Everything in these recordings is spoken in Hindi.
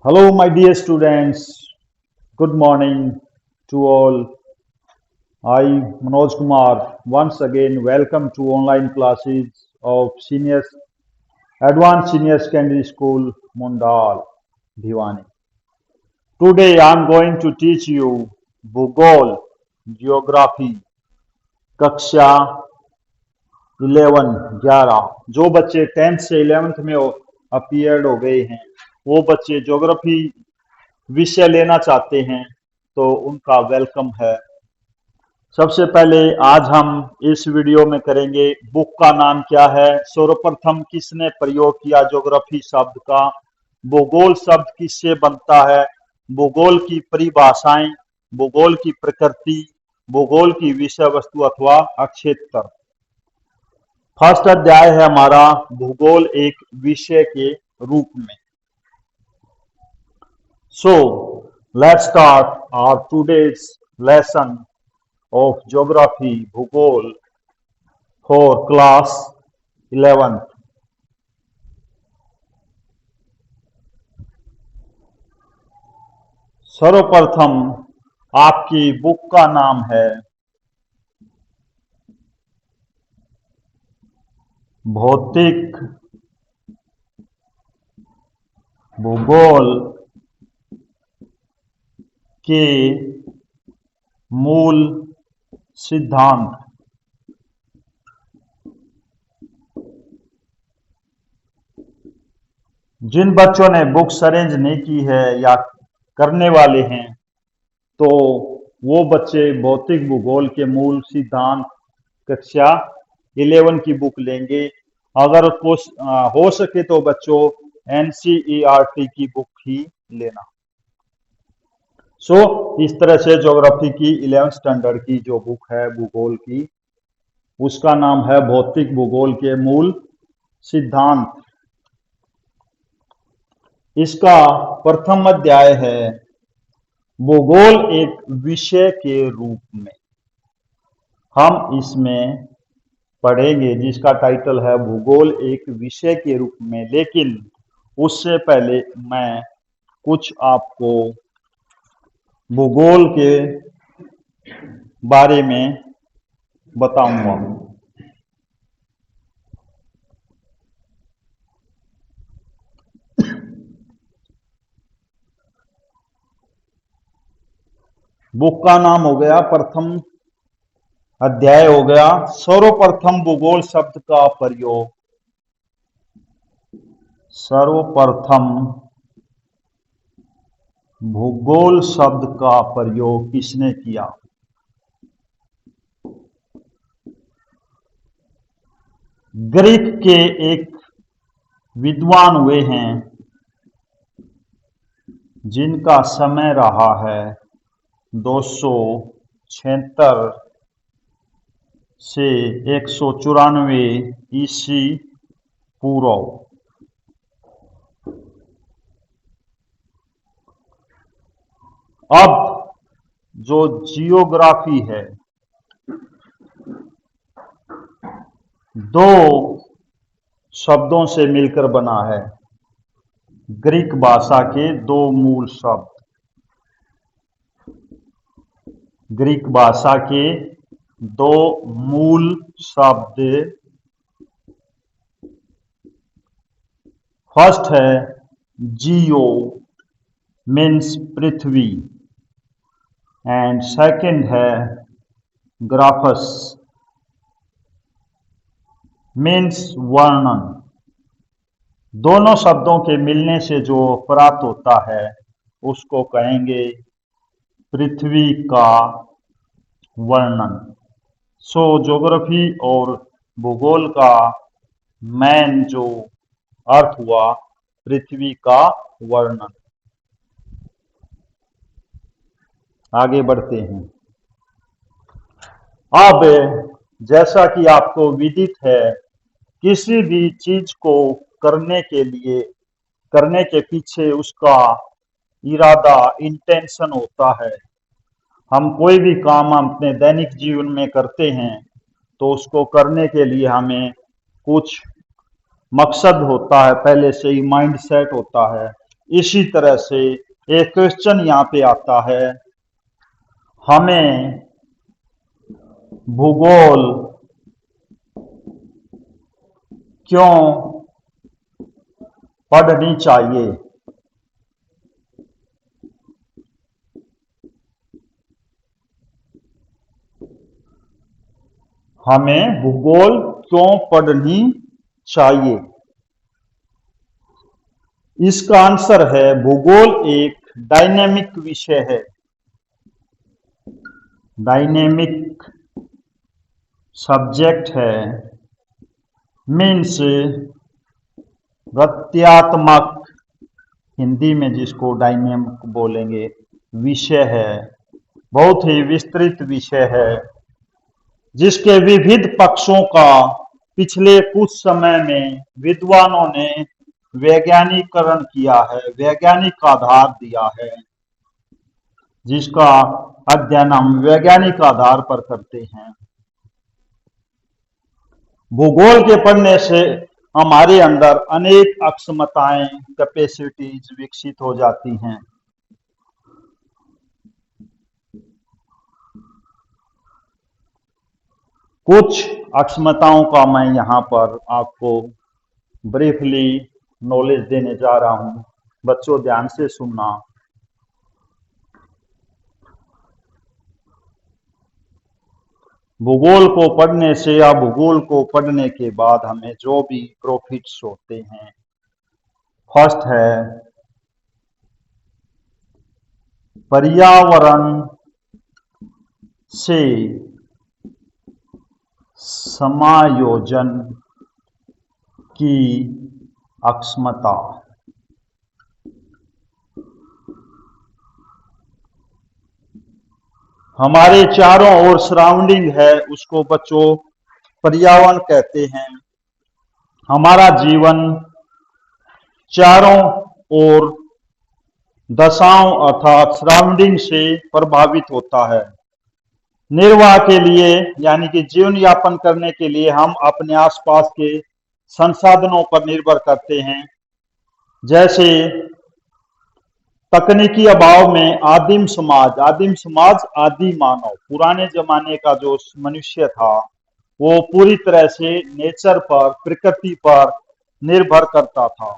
Hello, my dear students. Good morning to all. I, Manoj Kumar, once again welcome to online classes of Advanced Senior Secondary School, Mundal, Bhiwani. Today, I am going to teach you Bhugol, Geography, कक्षा 11, 11। जो बच्चे 10th से 11th में अपीयर्ड हो गए हैं, वो बच्चे ज्योग्राफी विषय लेना चाहते हैं तो उनका वेलकम है। सबसे पहले आज हम इस वीडियो में करेंगे बुक का नाम क्या है, सर्वप्रथम किसने प्रयोग किया ज्योग्राफी शब्द का, भूगोल शब्द किससे बनता है, भूगोल की परिभाषाएं, भूगोल की प्रकृति, भूगोल की विषय वस्तु अथवा क्षेत्र। फर्स्ट अध्याय है हमारा भूगोल एक विषय के रूप में। So, let's start our today's lesson of geography Bhugol for class 11th. सर्वप्रथम आपकी बुक का नाम है भौतिक भूगोल के मूल सिद्धांत। जिन बच्चों ने बुक्स अरेंज नहीं की है या करने वाले हैं तो वो बच्चे भौतिक भूगोल के मूल सिद्धांत कक्षा 11 की बुक लेंगे। अगर कुछ हो सके तो बच्चों NCERT की बुक ही लेना। इस तरह से ज्योग्राफी की 11th स्टैंडर्ड की जो बुक है भूगोल की, उसका नाम है भौतिक भूगोल के मूल सिद्धांत। इसका प्रथम अध्याय है भूगोल एक विषय के रूप में। हम इसमें पढ़ेंगे जिसका टाइटल है भूगोल एक विषय के रूप में, लेकिन उससे पहले मैं कुछ आपको भूगोल के बारे में बताऊंगा। बुक का नाम हो गया, प्रथम अध्याय हो गया सर्वप्रथम भूगोल शब्द का प्रयोग। सर्वप्रथम भूगोल शब्द का प्रयोग किसने किया? ग्रीक के एक विद्वान हुए हैं जिनका समय रहा है 276 से 194 ईस्वी पूर्व। अब जो जियोग्राफी है, दो शब्दों से मिलकर बना है। ग्रीक भाषा के दो मूल शब्द, ग्रीक भाषा के दो मूल शब्द। फर्स्ट है जियो मीन्स पृथ्वी एंड सेकंड है ग्राफस मीन्स वर्णन। दोनों शब्दों के मिलने से जो प्राप्त होता है उसको कहेंगे पृथ्वी का वर्णन। ज्योग्राफी और भूगोल का मेन जो अर्थ हुआ पृथ्वी का वर्णन। आगे बढ़ते हैं। अब जैसा कि आपको विदित है, किसी भी चीज को करने के पीछे उसका इरादा, इंटेंशन होता है। हम कोई भी काम अपने दैनिक जीवन में करते हैं तो उसको करने के लिए हमें कुछ मकसद होता है, पहले से ही माइंड सेट होता है। इसी तरह से एक क्वेश्चन यहाँ पे आता है, हमें भूगोल क्यों पढ़नी चाहिए? हमें भूगोल क्यों पढ़नी चाहिए? इसका आंसर है, भूगोल एक डायनेमिक विषय है। डायनेमिक सब्जेक्ट है, मीन्स गत्यात्मक, हिंदी में जिसको डायनेमिक बोलेंगे, विषय है। बहुत ही विस्तृत विषय है जिसके विविध पक्षों का पिछले कुछ समय में विद्वानों ने वैज्ञानिकरण किया है, वैज्ञानिक आधार दिया है, जिसका अध्ययन हम वैज्ञानिक आधार पर करते हैं। भूगोल के पढ़ने से हमारे अंदर अनेक अक्षमताएं, कैपेसिटीज विकसित हो जाती हैं। कुछ अक्षमताओं का मैं यहाँ पर आपको ब्रीफली नॉलेज देने जा रहा हूँ। बच्चों ध्यान से सुनना। भूगोल को पढ़ने से या भूगोल को पढ़ने के बाद हमें जो भी प्रॉफिट्स होते हैं, फर्स्ट है पर्यावरण से समायोजन की अक्षमता। हमारे चारों ओर सराउंडिंग है, उसको बच्चों पर्यावरण कहते हैं। हमारा जीवन चारों ओर दशाओं अर्थात सराउंडिंग से प्रभावित होता है। निर्वाह के लिए यानी कि जीवन यापन करने के लिए हम अपने आसपास के संसाधनों पर निर्भर करते हैं। जैसे तकनीकी अभाव में आदिम समाज, आदि मानव, पुराने जमाने का जो मनुष्य था वो पूरी तरह से नेचर पर, प्रकृति पर निर्भर करता था।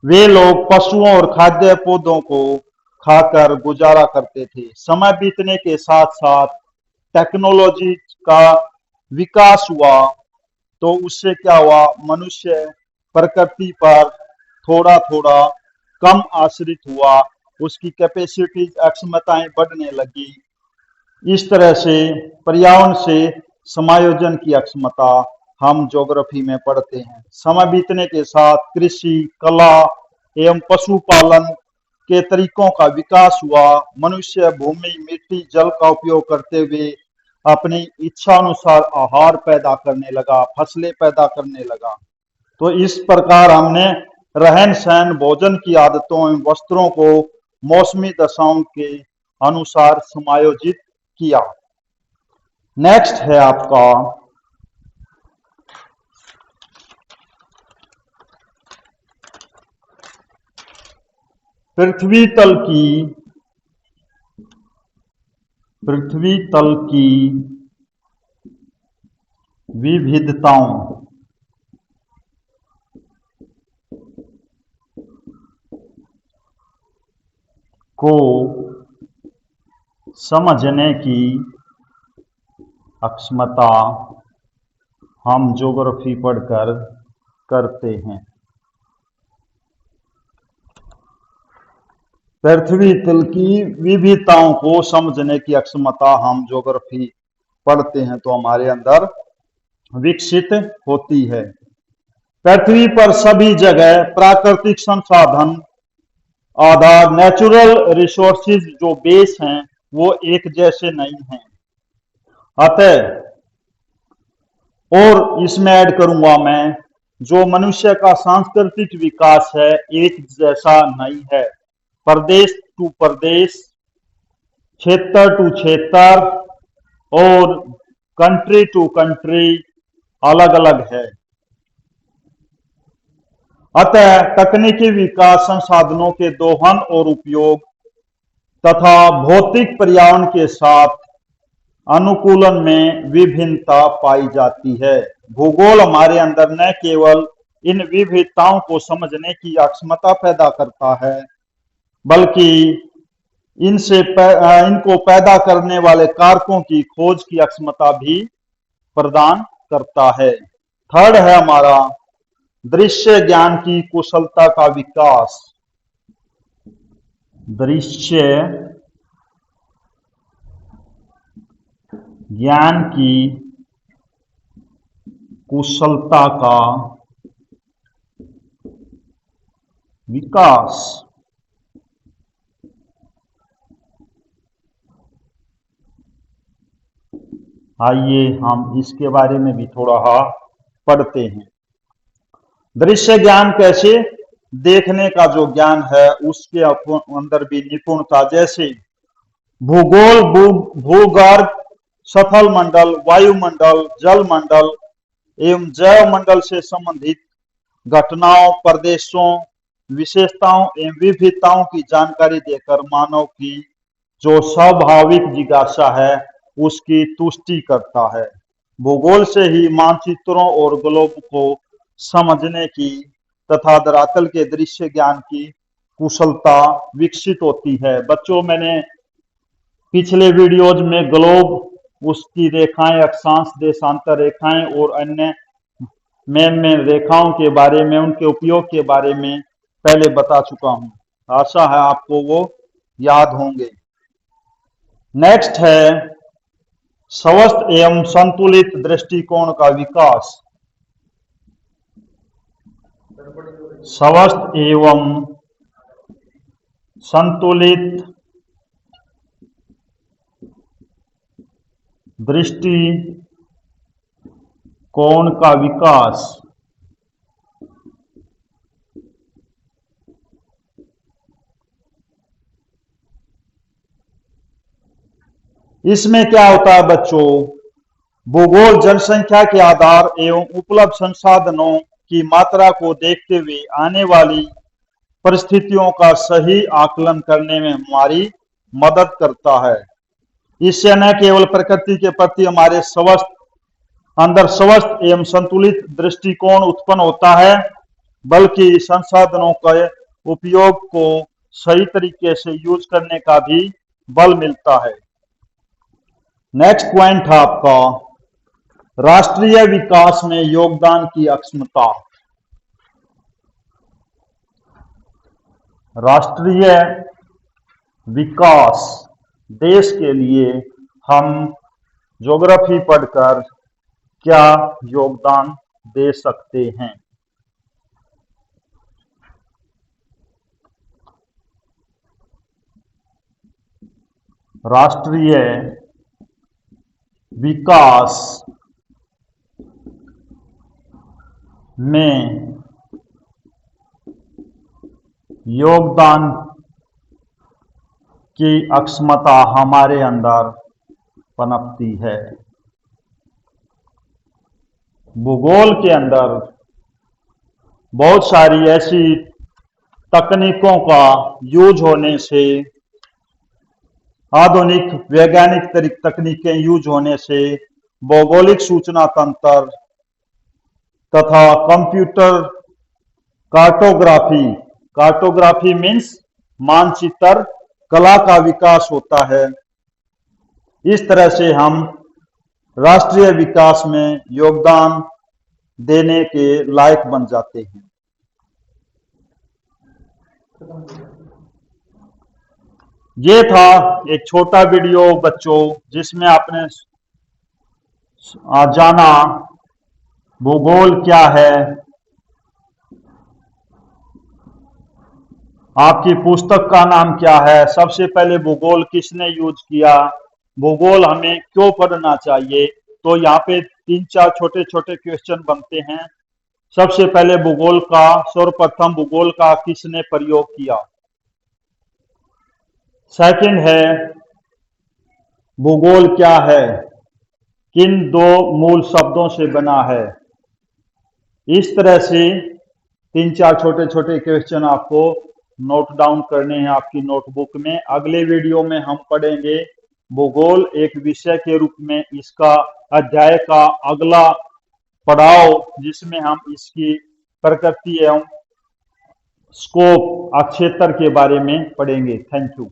वे लोग पशुओं और खाद्य पौधों को खाकर गुजारा करते थे। समय बीतने के साथ साथ टेक्नोलॉजी का विकास हुआ तो उससे क्या हुआ, मनुष्य प्रकृति पर थोड़ा थोड़ा कम आश्रित हुआ, उसकी कैपेसिटीज, अक्षमताएं बढ़ने लगी। इस तरह से पर्यावरण से समायोजन की अक्षमता हम ज्योग्राफी में पढ़ते हैं। समय बीतने के साथ कृषि, कला एवं पशुपालन के तरीकों का विकास हुआ। मनुष्य भूमि, मिट्टी, जल का उपयोग करते हुए अपनी इच्छा अनुसार आहार पैदा करने लगा, फसलें पैदा करने लगा। तो इस प्रकार हमने रहन सहन, भोजन की आदतों एवं वस्त्रों को मौसमी दशाओं के अनुसार समायोजित किया। नेक्स्ट है आपका पृथ्वी तल की विविधताओं को समझने की अक्षमता हम ज्योग्राफी पढ़कर करते हैं। पृथ्वी तल की विविधताओं को समझने की अक्षमता हम ज्योग्राफी पढ़ते हैं तो हमारे अंदर विकसित होती है। पृथ्वी पर सभी जगह प्राकृतिक संसाधन, आधार, नेचुरल रिसोर्सेज जो बेस हैं वो एक जैसे नहीं हैं। अतः और इसमें ऐड करूंगा मैं, जो मनुष्य का सांस्कृतिक विकास है एक जैसा नहीं है। प्रदेश टू प्रदेश, क्षेत्र टू क्षेत्र और कंट्री टू कंट्री अलग अलग है। अतः तकनीकी विकास संसाधनों के दोहन और उपयोग तथा भौतिक पर्यावरण के साथ अनुकूलन में विभिन्नता पाई जाती है। भूगोल हमारे अंदर न केवल इन विविधताओं को समझने की अक्षमता पैदा करता है, बल्कि इनको पैदा करने वाले कारकों की खोज की अक्षमता भी प्रदान करता है। थर्ड है हमारा दृश्य ज्ञान की कुशलता का विकास। दृश्य ज्ञान की कुशलता का विकास। आइए हम इसके बारे में भी थोड़ा पढ़ते हैं। दृश्य ज्ञान कैसे? देखने का जो ज्ञान है उसके अंदर भी निपुणता, जैसे भूगोल, भूगर्भ, सथल मंडल, वायुमंडल, जल मंडल एवं जैव मंडल से संबंधित घटनाओं, प्रदेशों, विशेषताओं एवं विविधताओं की जानकारी देकर मानव की जो स्वाभाविक जिज्ञासा है उसकी तुष्टि करता है। भूगोल से ही मानचित्रों और ग्लोब को समझने की तथा धरातल के दृश्य ज्ञान की कुशलता विकसित होती है। बच्चों, मैंने पिछले वीडियोज में ग्लोब, उसकी रेखाएं, अक्षांश, देशांतर रेखाएं और अन्य मेन रेखाओं के बारे में, उनके उपयोग के बारे में पहले बता चुका हूं। आशा है आपको वो याद होंगे। नेक्स्ट है स्वस्थ एवं संतुलित दृष्टिकोण का विकास। स्वस्थ एवं संतुलित दृष्टिकोण का विकास। इसमें क्या होता है बच्चों? भूगोल जनसंख्या के आधार एवं उपलब्ध संसाधनों की मात्रा को देखते हुए आने वाली परिस्थितियों का सही आकलन करने में हमारी मदद करता है। इससे न केवल प्रकृति के प्रति हमारे स्वस्थ एवं संतुलित दृष्टिकोण उत्पन्न होता है, बल्कि संसाधनों के उपयोग को सही तरीके से यूज करने का भी बल मिलता है। नेक्स्ट पॉइंट है आपका राष्ट्रीय विकास में योगदान की अक्षमता। राष्ट्रीय विकास, देश के लिए हम ज्योग्राफी पढ़कर क्या योगदान दे सकते हैं? राष्ट्रीय विकास में योगदान की अक्षमता हमारे अंदर पनपती है। भूगोल के अंदर बहुत सारी ऐसी तकनीकों का यूज होने से, आधुनिक वैज्ञानिक तकनीकें यूज होने से भौगोलिक सूचना तंत्र तथा कंप्यूटर कार्टोग्राफी मीन्स मानचित्र कला का विकास होता है। इस तरह से हम राष्ट्रीय विकास में योगदान देने के लायक बन जाते हैं। ये था एक छोटा वीडियो बच्चों, जिसमें आपने जाना भूगोल क्या है, आपकी पुस्तक का नाम क्या है, सबसे पहले भूगोल किसने यूज किया, भूगोल हमें क्यों पढ़ना चाहिए। तो यहाँ पे 3-4 छोटे छोटे क्वेश्चन बनते हैं। सबसे पहले सर्वप्रथम भूगोल का किसने प्रयोग किया। सेकंड है भूगोल क्या है, किन 2 मूल शब्दों से बना है। इस तरह से तीन चार छोटे छोटे क्वेश्चन आपको नोट डाउन करने हैं आपकी नोटबुक में। अगले वीडियो में हम पढ़ेंगे भूगोल एक विषय के रूप में, इसका अध्याय का अगला पड़ाव जिसमें हम इसकी प्रकृति एवं स्कोप क्षेत्र के बारे में पढ़ेंगे। Thank you.